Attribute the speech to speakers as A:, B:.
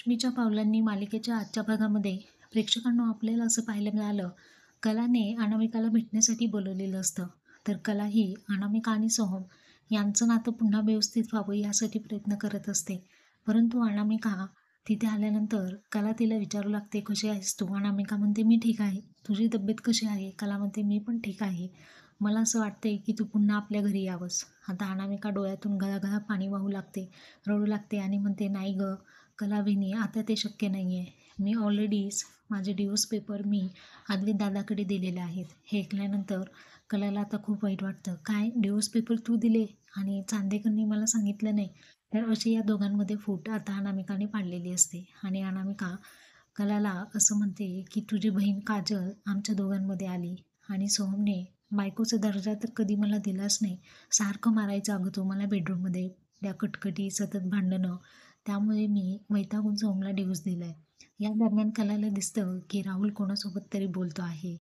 A: रश्मीच्या पावलांनी मालिकेच्या आजच्या भागामध्ये प्रेक्षकांना आपल्याला असं पाहायला मिळालं, कलाने अनामिकाला भेटण्यासाठी बोलवलेलं असतं. तर कला ही अनामिका आणि सोहम यांचं नातं पुन्हा व्यवस्थित व्हावं यासाठी प्रयत्न करत असते. परंतु अनामिका तिथे आल्यानंतर कला तिला विचारू लागते, "कशी आहेस तू?" अनामिका म्हणते, "मी ठीक आहे. तुझी तब्येत कशी आहे?" कला म्हणते, "मी पण ठीक आहे. मला असं वाटतंय की तू पुन्हा आपल्या घरी यावंस." आता अनामिका डोळ्यातून घळा पाणी वाहू लागते, रडू लागते आणि म्हणते, "नाही गं, कलावहिनी, आता ते शक्य नाही आहे. मी ऑलरेडीच माझे डिवोर्स पेपर मी अद्वैत दादाकडे दिलेले आहेत." हे ऐकल्यानंतर कलाला आता खूप वाईट वाटतं. "काय डिवोर्स पेपर तू दिले आणि चांदेकरनी मला सांगितलं नाही?" तर अशी या दोघांमध्ये फूट आता अनामिकाने पाडलेली असते आणि अनामिका कलाला असं म्हणते, की "तुझी बहीण काजल आमच्या दोघांमध्ये आली आणि सोहमने बायकोचा दर्जा तर कधी मला दिलाच नाही. सारखं मारायचा अगं तो मला बेडरूममध्ये. त्या कटकटी, सतत भांडणं. त्यामुळे मी वैतागून सोहमला डिव्होर्स दिलाय." या दरम्यान कलाला दिसतं, की राहुल कोणासोबत तरी बोलतो आहे.